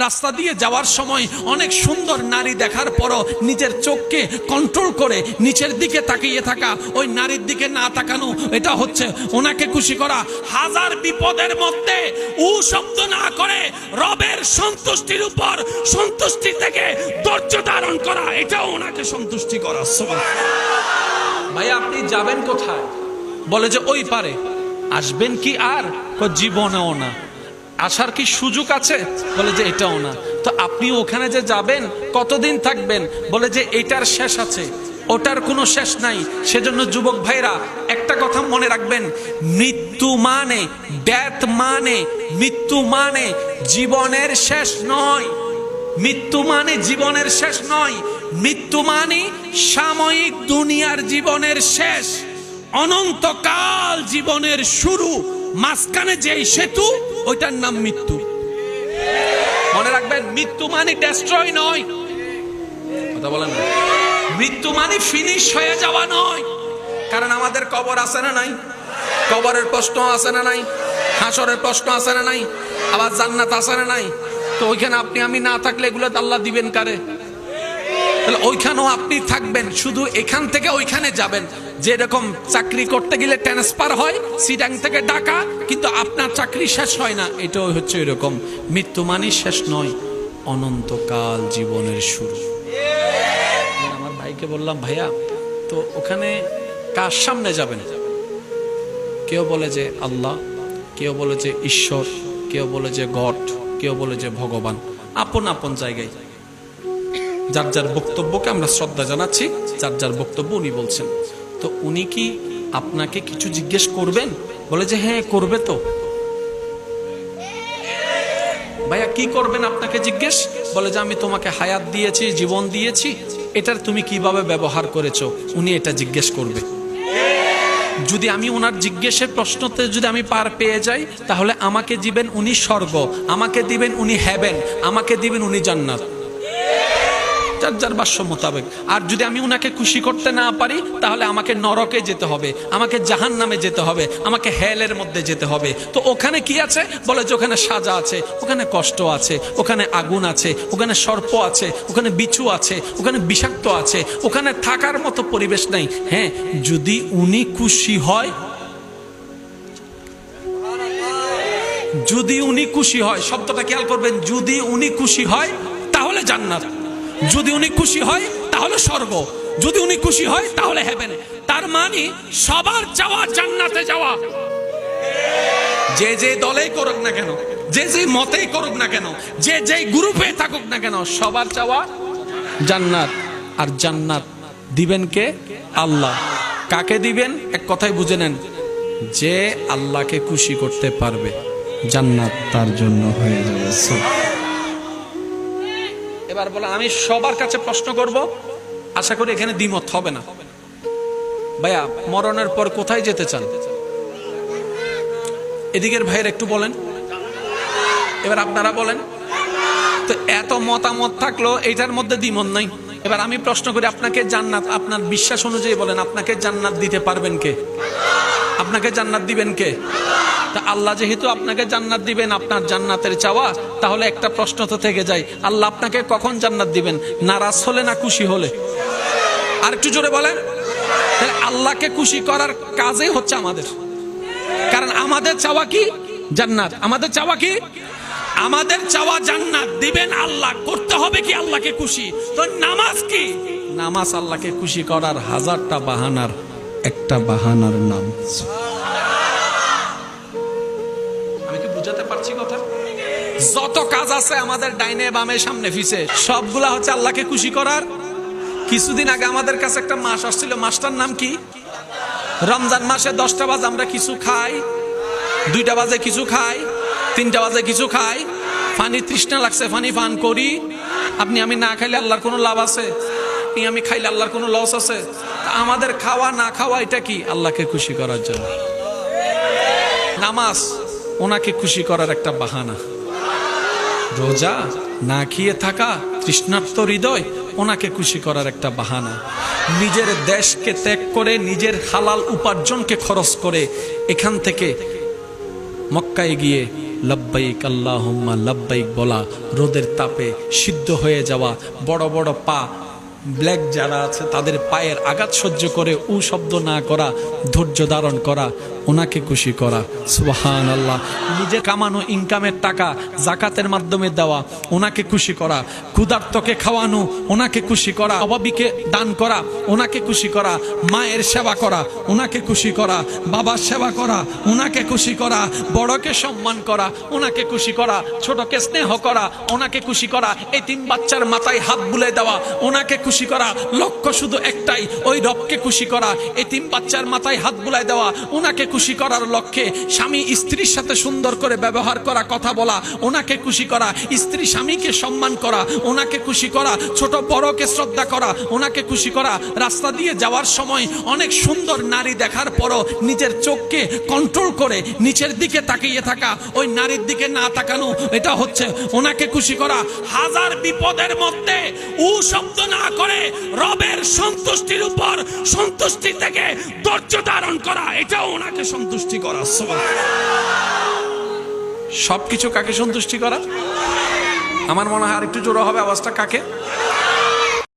রাস্তা দিয়ে যাওয়ার সময় অনেক সুন্দর নারী দেখার পরও নিজের চোখকে কন্ট্রোল করে নিচের দিকে তাকিয়ে থাকা, ওই নারীর দিকে না তাকানো, এটা হচ্ছে ওনাকে খুশি করা। হাজার বিপদের মধ্যে উ শব্দ না করে রবের সন্তুষ্টির উপর সন্তুষ্টি থেকে ধৈর্য ধারণ করা, এটাও ওনাকে সন্তুষ্টি করা। ভাই আপনি যাবেন কোথায়? বলে যে ওই পারে। আসবেন কি আর? জীবনেও না। আসার কি সুযোগ আছে? বলে যে এটাও না। তো আপনি ওখানে যে যাবেন কতদিন থাকবেন? বলে যে এটার শেষ আছে, ওটার কোনো শেষ নাই। সেজন্য যুবক ভাইরা একটা কথা মনে রাখবেন, মৃত্যু মানে, ডেথ মানে, মৃত্যু মানে জীবনের শেষ নয়। মৃত্যু মানে জীবনের শেষ নয়। মৃত্যু মানে সাময়িক দুনিয়ার জীবনের শেষ, অনন্তকাল জীবনের শুরু। মাঝখানে যেই সেতু, ওইটার নাম মৃত্যু। মনে রাখবেন, মৃত্যু মানে ডেস্ট্রয় নয়। কথা বলেন না। মৃত্যু মানে ফিনিশ হয়ে যাওয়া নয়। কারণ আমাদের কবর আছে না নাই? কবরের প্রশ্ন আছে না নাই? হাসরের প্রশ্ন আছে না নাই? আবার জান্নাত আছে না নাই? তো ওইখানে আপনি আমি না থাকলে এগুলো আল্লাহ দিবেন কারে? তাহলে ওইখানেও আপনি থাকবেন, শুধু এখান থেকে ওইখানে যাবেন। যেরকম চাকরি করতে গেলে ট্রান্সফার হয় সিটাং থেকে ঢাকা, কিন্তু আপনার চাকরি শেষ হয় না, এটাও হচ্ছে এরকম। মৃত্যু মানে শেষ নয়, অনন্তকাল জীবনের শুরু। আমার ভাইকে বললাম, ভাইয়া তো ওখানে কার সামনে যাবেন? কেউ বলে যে আল্লাহ, কেউ বলে যে ঈশ্বর, কেউ বলে যে গড, কেউ বলে যে ভগবান। আপন আপন জায়গায় যার যার বক্তব্যকে আমরা শ্রদ্ধা জানাচ্ছি, যার যার বক্তব্য উনি বলছেন। তো উনি কি আপনাকে কিছু জিজ্ঞেস করবেন? বলে যে হ্যাঁ করবে। তো ভাইয়া কি করবেন আপনাকে জিজ্ঞেস? বলে যে আমি তোমাকে হায়াত দিয়েছি, জীবন দিয়েছি, এটার তুমি কিভাবে ব্যবহার করেছো, উনি এটা জিজ্ঞেস করবে। যদি আমি ওনার জিজ্ঞেসের প্রশ্নতে যদি আমি পার পেয়ে যাই, তাহলে আমাকে দিবেন উনি স্বর্গ, আমাকে দিবেন উনি হেভেন, আমাকে দিবেন উনি জান্নাত, যার যার ভাষ্য মোতাবেক। আর যদি আমি উনাকে খুশি করতে না পারি, তাহলে আমাকে নরকে যেতে হবে, আমাকে জাহান্নামে যেতে হবে, আমাকে হেলের মধ্যে যেতে হবে। তো ওখানে কি আছে? বলে যে ওখানে সাজা আছে, ওখানে কষ্ট আছে, ওখানে আগুন আছে, ওখানে সর্প আছে, ওখানে বিছু আছে, ওখানে বিষাক্ত আছে, ওখানে থাকার মতো পরিবেশ নাই। হ্যাঁ, যদি উনি খুশি হয়, যদি উনি খুশি হয়, শব্দটা খেয়াল করবেন, যদি উনি খুশি হয় তাহলে জান্নাত, যদি উনি খুশি হয় তাহলে স্বর্গ, যদি উনি খুশি হয় তাহলে হেভেন। তার মানে সবার চাওয়া জান্নাতে যাওয়া। যে যে দলেই করুক না কেন, যে যে মতেই করুক না কেন, যে যে গ্রুপে থাকুক না কেন, সবার চাওয়া জান্নাত। আর জান্নাত দিবেন কে? আল্লাহ। কাকে দিবেন? এক কথায় বুঝে নেন, যে আল্লাহকে খুশি করতে পারবে, জান্নাত তার জন্য হয়ে যাবে। এবার বলে আমি সবার কাছে প্রশ্ন করব, আশা করি এখানে দ্বিমত হবে না। ভাইয়া মরণের পর কোথায় যেতে চান? এদিকের ভাইয়ের একটু বলেন, এবার আপনারা বলেন। তো এত মতামত থাকলো, এইটার মধ্যে দ্বিমত নাই। এবার আমি প্রশ্ন করি, আপনাকে জান্নাত, আপনার বিশ্বাস অনুযায়ী বলেন, আপনাকে জান্নাত দিতে পারবেন কে? আপনাকে জান্নাত দিবেন কে? তা আল্লাহ যেহেতু আপনাকে জান্নাত দিবেন, আপনার জান্নাতের চাওয়া, তাহলে একটা প্রশ্ন তো থেকে যায়, আল্লাহ আপনাকে কখন জান্নাত দিবেন? নারাজ হলে না খুশি হলে? আর একটু জোরে বলেন। তাহলে আল্লাহকে খুশি করার কাজই হচ্ছে আমাদের, কারণ আমাদের চাওয়া কি? জান্নাত। আমাদের চাওয়া কি? আমাদের চাওয়া জান্নাত। দিবেন আল্লাহ, করতে হবে কি? আল্লাহকে খুশি। তো নামাজ কি? নামাজ আল্লাহকে খুশি করার হাজারটা বাহানার একটা বাহানার নাম। যত কাজ আছে আমাদের ডাইনে বামে সামনে পিছে, সবগুলা হচ্ছে আল্লাহকে খুশি করার। কিছুদিন আগে আমাদের কাছে একটা মাস আসছিল, মাসটার নাম কি? রমজান মাসে 10টা বাজে আমরা কিছু খাই, 2টা বাজে কিছু খাই, 3টা বাজে কিছু খাই, পানি তৃষ্ণা লাগছে পানি পান করি। আপনি আমি না খাইলে আল্লাহর কোনো লাভ আছে? আপনি আমি খাইলে আল্লাহর কোনো লস আছে? আমাদের খাওয়া না খাওয়া এটা কি? আল্লাহকে খুশি করার জন্য। নামাজ ওনাকে খুশি করার একটা বাহানা। রোজা না খেয়ে থাকা, তৃষ্ণার্ত হৃদয়, ওনাকে খুশি করার একটা বাহানা। নিজের দেশকে ত্যাগ করে, নিজের হালাল উপার্জনকে খরচ করে এখান থেকে মক্কায় গিয়ে লব্বাইক আল্লাহুম্মা লব্বাইক বলা, রোদের তাপে সিদ্ধ হয়ে যাওয়া, বড় বড় পা ব্ল্যাক যারা আছে তাদের পায়ের আঘাত সহ্য করে উ শব্দ না করা, ধৈর্য ধারণ করা, ওনাকে খুশি করা। সুবহানাল্লাহ। নিজে কামানো ইনকামের টাকা জাকাতের মাধ্যমে দেওয়া, ওনাকে খুশি করা। ক্ষুধার্তকে খাওয়ানো, ওনাকে খুশি করা। অভাবীকে দান করা, ওনাকে খুশি করা। মায়ের সেবা করা, ওনাকে খুশি করা। বাবার সেবা করা, ওনাকে খুশি করা। বড়কে সম্মান করা, ওনাকে খুশি করা। ছোটকে স্নেহ করা, ওনাকে খুশি করা। এতিম বাচ্চার মাথায় হাত বুলে দেওয়া, ওনাকে খুশি করা। লক্ষ্য শুধু একটাই, ওই রবকে খুশি করা। এতিম বাচ্চার মাথায় হাত বুলায় দেওয়া, ওনাকে খুশি করার লক্ষ্যে স্বামী স্ত্রীর সাথে সুন্দর করে ব্যবহার করা, কথা বলা, ওনাকে খুশি করা। স্ত্রী স্বামীকে সম্মান করা, ওনাকে খুশি করা। ছোট বড়কে শ্রদ্ধা করা, ওনাকে খুশি করা। রাস্তা দিয়ে যাওয়ার সময় অনেক সুন্দর নারী দেখার পরও নিজের চোখকে কন্ট্রোল করে নিচের দিকে তাকিয়ে থাকা, ওই নারীর দিকে না তাকানো, এটা হচ্ছে ওনাকে খুশি করা। হাজার বিপদের মধ্যে উ শব্দ না করে রবের সন্তুষ্টির উপর সন্তুষ্টি থেকে ধৈর্য ধারণ করা, এটাও ওনাকে সন্তুষ্টি করা। সবকিছু কাকে সন্তুষ্টি করা? আমার মনে হয় আর একটু জোরে হবে আওয়াজটা। কাকে?